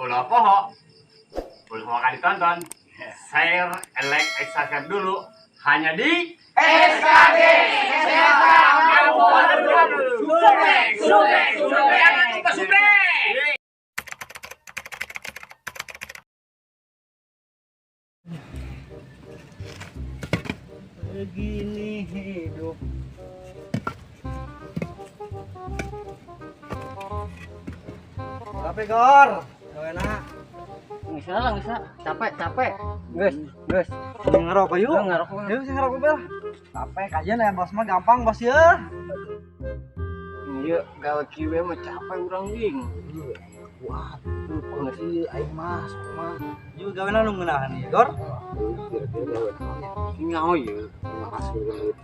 Ulah poho. Ulah poho kali tonton. Share, like, subscribe dulu. Hanya di SKD Kesehatan Kabupaten Subrek. Jangan lupa subrek. Begini hidup. Tapi Gor, gak enak. Bisa lah, bisa. Capek. Guys. Ngerokok yuk. Ngerokok. Yuk, sih ngerokok bel. Capek kajian ya bos mah gampang bos ya. Iya, gawe kiwe mah capek urang ging. Wah, Nggak sih, aing mas, mah. yuk gawe nu ngeunahan ieu Gor. Nyaho ya. Makasih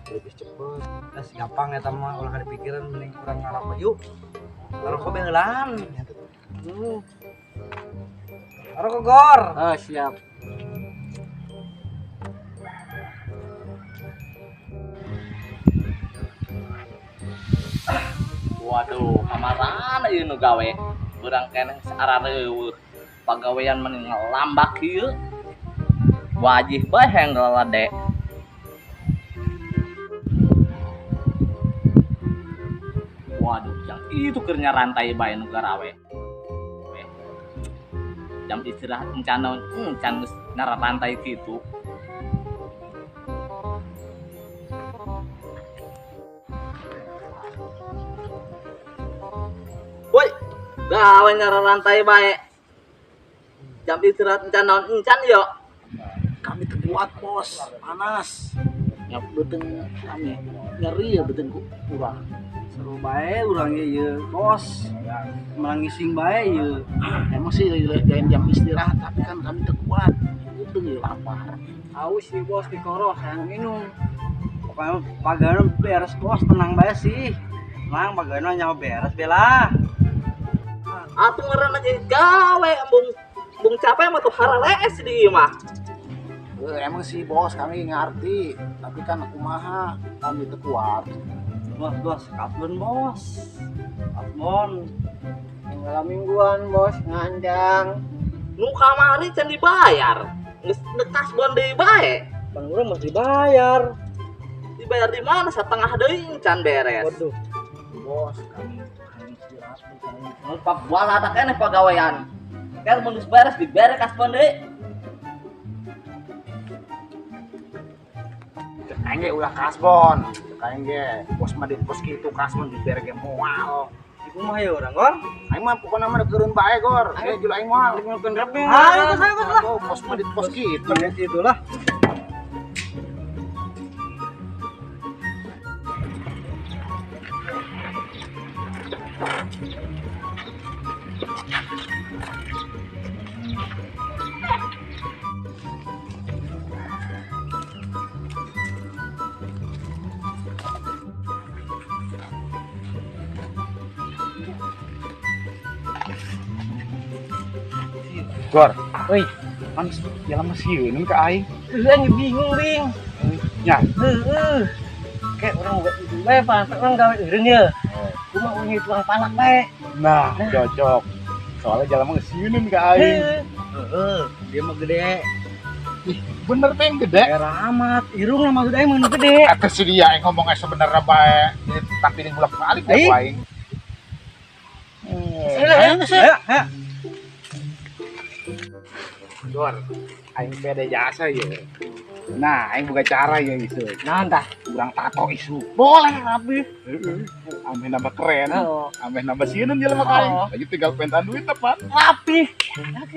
lebih cepet. Gas gampang eta mah ulah dipikiran mending kurang ngerokok yuk. Ngerokok behelan. Ngerokok Gor. Ah, siap. Waduh, kamaran ieu nu gawe. Urang keneh sarareueuh. Pagawean mending lambak ieu. Wajih bae henggal lade. Waduh, yang itu kernya rantai bae nu garawe. Jam istirahat encana encan geus nara rantai kitu. Woi, gawe nara rantai bae. Jam istirahat encan yo. Kami terkuat bos, panas. Ya beteng kami nyeri ya beteng kurang. Seru bae urang ieu bos. Malah ngising bae ieu. Emang sih jalan jam istirahat tapi kan kami terkuat. Itu ya lapar. Haus sih bos di koro sayang minum. Pokoknya pagawean beres bos, tenang bae sih. Mang pagawean nyawa beres bela. Atuh ngaranna jadi gawe bung capek mah tuh haralees di ieu mah. Emang sih bos kami ngerti, tapi kan aku maha kami terkuat. Bos, kabun bos. Kabun. Malam mingguan bos ngandang. Nu kamari can dibayar. Geus nekas bon deui bae. Bang urang mesti dibayar. Dibayar di mana? Setengah deui can beres. Waduh. Bos kami istirahat kami. Nu pak wala ada keneh pagawean. Ker mun geus beres dibere kas bon deui. Aing ge ulah kasbon. Aing ge bos mah di pos kitu kasbon di berge moal. Ibu mah ya urang Gor. Aing mah pokona mah deukeurun bae Gor. Ge jul aing moal. Ngeukeun rep. Ayo ke saya lah. Oh, bos mah di pos kitu. Ya itulah. Gor, Euy, kan jalan masih ini ke aing. eueuh bingung bing. Ya, Kayak urang bae pantesan gawe eureun ye. Kumaha unyi tukang panak bae. nah cocok. Soalnya jalan mah sieun ke aing. Heeh, dia mah gede. Bener teh yang gede. Era amat. Irung lah maksud aing mah nu gede. Eta si dia yang ngomongnya sebenarnya bae. Tapi ini bolak-balik Ai. ya aing. Ayo. Gor, aing beda jasa ya. Nah, aing buka cara ya isu. Naon tah? Kurang tato isu. Boleh rapi. Ameh nambah keren. Ameh nambah sieun jelema ka aing. Ayo tinggal pentan duit tepat. Rapi.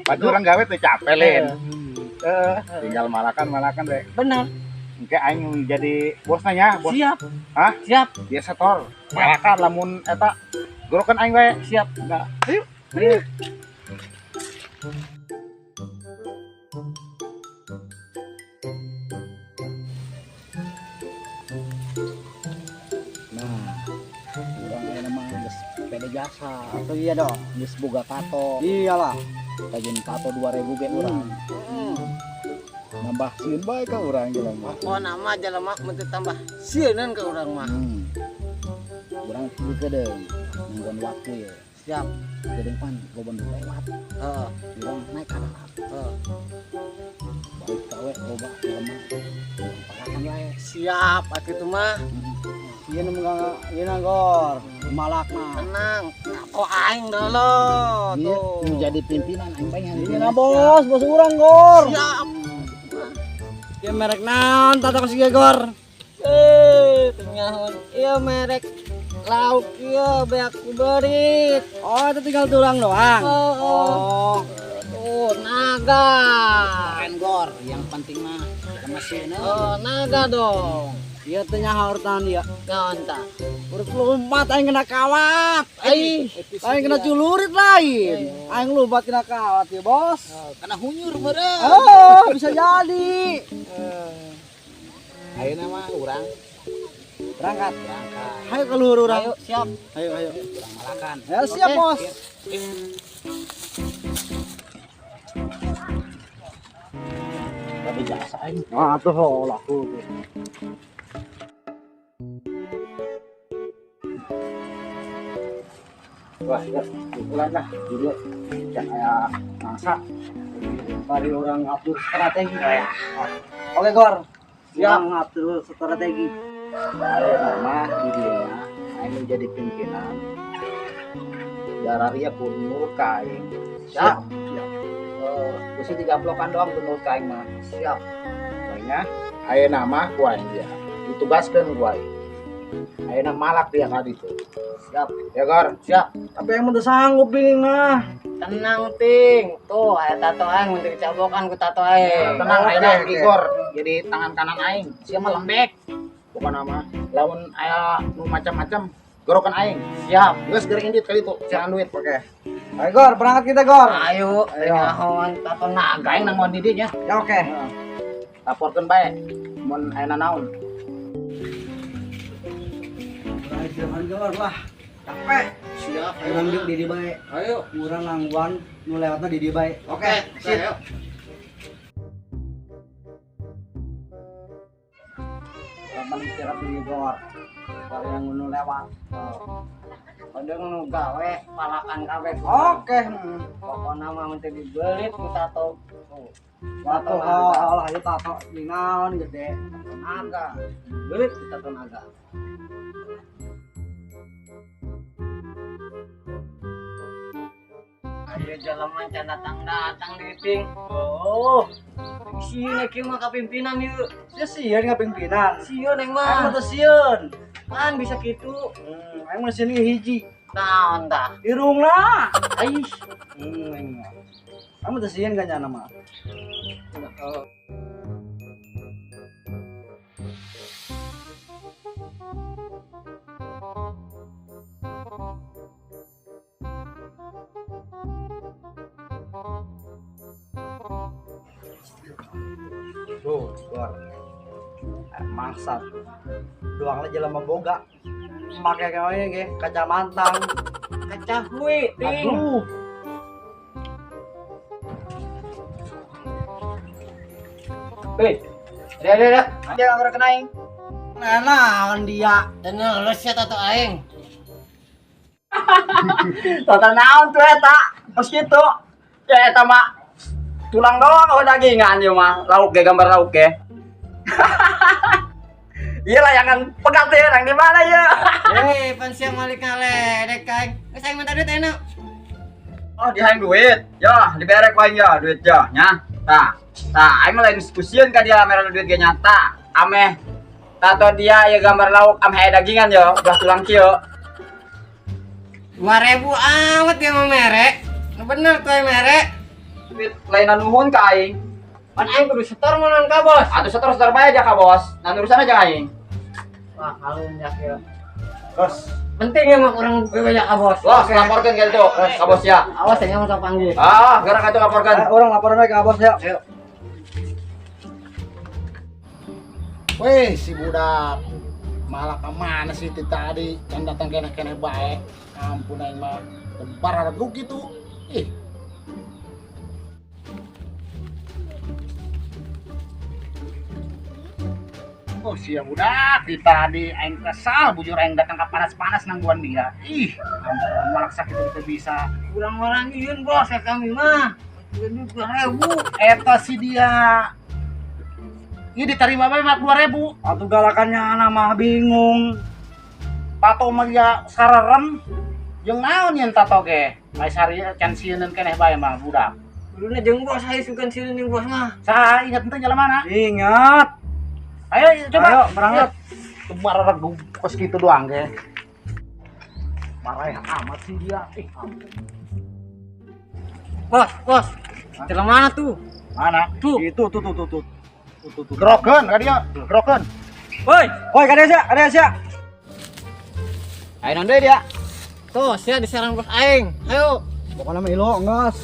Padu orang gawe teh capek len. Tinggal malakan deh. Bener. Engke aing jadi bosna nya, bos. Siap. Hah? Siap. Dia setor. Malakan lamun eta gorokan aing we. Siap. Nah, ayo. Orang nama geus pede jasa. Atau iya dong. Geus boga tato. Iyalah. Tajen tato 2000 ge urang. Nambah sieun bae ka urang jelema. Oh nama jelema mun tambah sieunan ka urang mah. Urang kieu deung. Nungguan waktu ya. Siap. Jadi pan loba nu lewat. Heeh. Urang naik ka darat. Heeh. Baik kawe loba jelema. Palakan wae. Siap atuh mah. Ieu nu Gor, malakna. Tenang, tato aing dulu. Dia Tuh. nu jadi pimpinan aing bae Ini na bos urang Gor. Siap. Ieu merek naon tato kasih Gor? Tengahon. Ieu merek lauk ieu beak kuberit. Oh, itu tinggal tulang doang. Oh. Tuh, naga. Keren Gor, yang penting mah mesin. Oh, naga dong. Ieu teh nyaha urutan ieu. Naon tah? Urut lompat aing kena kawat. Aing kena culurit lain. Aing lompat kena kawat ya, Bos. Karena hunyur meureun. Oh, bisa jadi. Ayeuna mah urang Berangkat. berangkat. Ayo keluar urang. Ayo, siap. Ayo. Urang malakan. Ya siap, Bos. Tapi jasa aing. Wah, tuh laku tuh. Wah, ya, kebetulan lah dulu yang kayak mangsa Bari orang ngatur strategi. Oke, Gor. Siap ngatur strategi. ada nama di dia aing jadi pimpinan dararia pun nur kaing siap kusi 3 blokan doang pun nur kaing mah siap soalnya aya nama ku aing dia ditugaskeun ku aing ayeuna malak dia tadi tuh siap ya Gor siap Tapi yang udah sanggup ini mah. Tenang ting. Tuh, aya tato aing mun dicabokan ku tato aing. tenang Oke, ayeuna oke. Igor jadi tangan kanan aing sia mah lembek bukan nama lamun aya nu macam-macam gorokan aing siap geus geuring indit kali itu jangan duit Oke. Ayo, Gor, berangkat kita, Gor. Ayo, tengahon tato naga aing nang mau di dinya. Ya oke. laporkeun bae mun aya naon Jangan Gor lah. Capek. Siap. Urang di di bae. Ayo. Urang nangguan nu lewatna di di bae. Oke. Sip. Ayo. Kapan istirahat di Gor. Gor yang nu lewat. Udah nu gawe palakan kabeh. Oke. Pokona mah mun teu dibelit ku tato. Tuh. Tato lah ayo tato ningaon gede. Naga. Belit ku tato naga. Ayo jalan mancan datang di ting. Oh. Sieun kieu mah kapimpinan ieu. Sia sieun ngapimpinan. Sieun Aing yang mah. mah teu sieun. Kan bisa kitu. Aing mah sieun hiji. Naon tah? Irungna. Ais. Aing mah. Kamu teu sieun kan nyana mah. Tuh, Gor. Mangsat. Doangna jelema boga. Make kawe ge kaca mantang. Kaca hui ting. Aduh. Hei. Dah. Dia enggak kena aing. Naon dia? Tenang, lu sia tato aing. Tata naon tuh eta? Pas kitu. Ya eta mah tulang doang oh dagingan ieu mah. Lauk ge gambar lauk ge. Iya layangan pegateuan yang di mana ya? Hei, pan siang malik ngaledek aing. Geus aing minta duit enak. Oh, dihaing duit. Ya, diberek wae ya duit ya nya. Tah. Aing mah lain diskusian ka dia merah duit ge nyata. Ameh tato dia ya gambar lauk ameh aya dagingan yo, belah tulang kieu. 2000 amat ya mah merek. Bener tuh yang merek. Duit lainan nuhun ka aing. Pan aing kudu setor monon ka bos. Atuh setor bae aja ka bos. Nah urusan aja aing. Wah, halunjak ya. Bos. Penting ya mah kurang banyak ka bos. Bos, laporkeun gitu ka bos ya. Awas ya mau panggil. Gerak atuh laporkeun. Orang laporan bae ka bos ya. Ayo. weh si budak malah kemana sih ti tadi kan datang kene bae ampun aing mah lebar ruk gitu ih Oh siap udah kita di aing kesal bujur aing datang ke panas-panas nangguan dia. Ih, ampun malah sakit itu bisa. Kurang-kurang ieu bos ya kami mah. 2000. Eta si dia. Ini diterima bae mah 2000. Atuh galakannya nama bingung. Tato mah ya sararem. Jeung naon yen tato ge? Bae sari can sieun keneh bae mah budak. Dulunya jeung bos saya sukan sieun bos mah. Saha ingat teh jalan mana? Ingat. Ayo coba. Ayo berangkat. Cuma regu kos gitu doang ge. Marah amat sih dia. Ih, ampun. Bos. Jalan mana tuh? Mana? Tuh. Itu tuh. Groken ka dia, groken. Woi, kada sia. Ayo nanti dia. Tuh, sia diserang bos aing. Ayo. Pokoknya mah ilo ngas.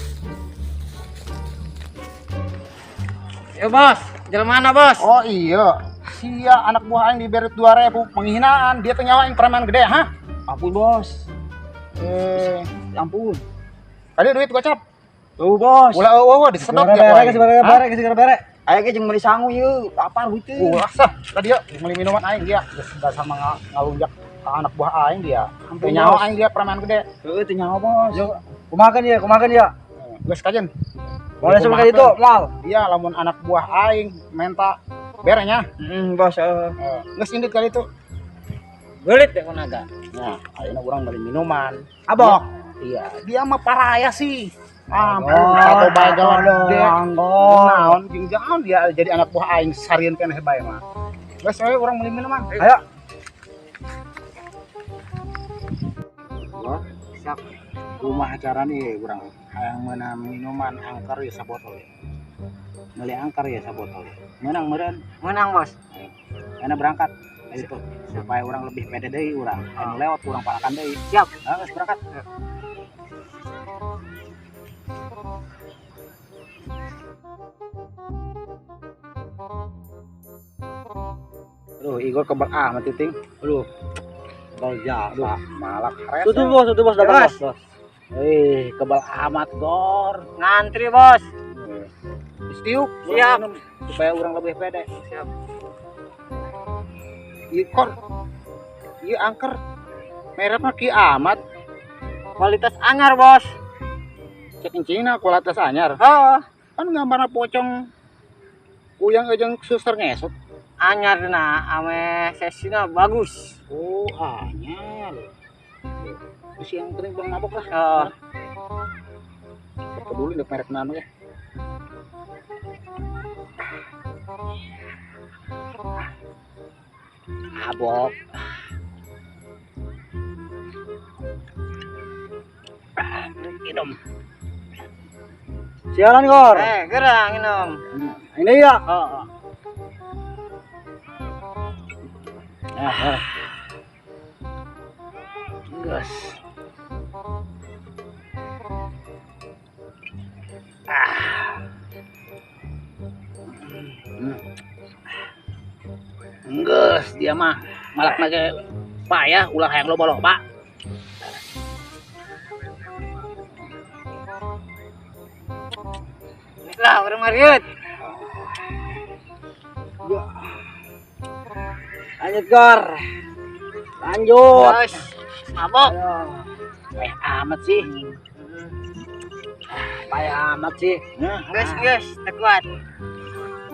Yo bos, jalan mana bos? Oh iya. Sia anak buah aing diberi 2000 penghinaan, dia teh nyawa aing preman gede, ha? Ampun bos. Ampun. Tadi duit gocap. Tuh bos. Ulah eueuh disedot ya. Bare. Aya ge jeung meuli sangu ieu, lapar heuteung. Ulah sah. Tadi ya meuli minuman aing dia. Geus sama ngalunjak ke anak buah aing dia. Teu nyawa aing dia preman gede. Heueuh teu nyawa bos. Yo, kumakan ya. Geus kajen. Boleh sama ka ditu, mal. Iya, lamun anak buah aing menta berenya. Bos. Geus indit kali itu. Belit teh kunaga. Nah, ayeuna urang beli minuman. Abok. Iya, dia mah paraya sih. Ampun, Oh, satu bagal gede. Anggol. Naon jeung jangan dia jadi anak buah aing sarieun keneh bae mah. Geus we urang beli minuman. Ayo. Siap. Rumah acara nih urang hayang meunang minuman angker ya sabotol. Meuli angker ya sabotol. Meunang meureun. Menang bos. Enak berangkat. Itu supaya orang lebih pede deui urang. Anu lewat urang palakan deui. Siap. Geus berangkat. Aduh, Igor kebal amat titing. Aduh. Kebal jasa, malak res. Tutup bos, dapat bos. Kebal amat Gor. Ngantri bos. Istiuk. Siap. Supaya orang lebih pede. Siap. Ikor. Ieu angker. Merekna Ki amat. Kualitas anyar bos. Cek encingna kualitas anyar. Heeh. Kan gambarna pocong uyang jeung suster ngesot. Anyar na ame sesina bagus. Oh, anyar. Terus yang penting bang mabok lah. Heeh. Peduli dek merek nano ya. Abok. Minum. Sialan Gor. Gerang minum. Ini ya. Heeh. Gas. Gas dia mah malak nage payah ulah hayang loba-loba. Lah, urang mariut. Lanjut Gor. Lanjut. Bos, mabok. Payah amat sih. Payah amat sih. Gas, tak kuat.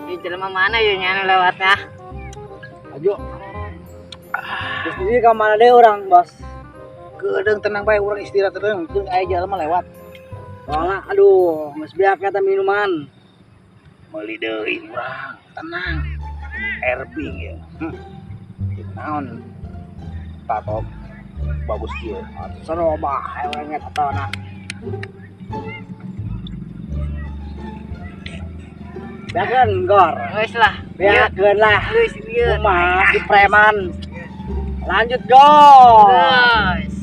Di jelema mana ya nyana lewatnya? Ajo. Terus di ka mana deh orang, Bos? Kedeung tenang bae urang istirahat teuing, jeung aya jalan mah lewat. Soalnya aduh, geus biak kata minuman. Meuli deui urang, tenang. Erbing ya. Naon? Tato bagus kieu. Saroba aya urang ngetona. Biakeun Gor. Geus lah. Biakeun lah. Geus ieu. Kumaha si preman. Lanjut Gor. Guys.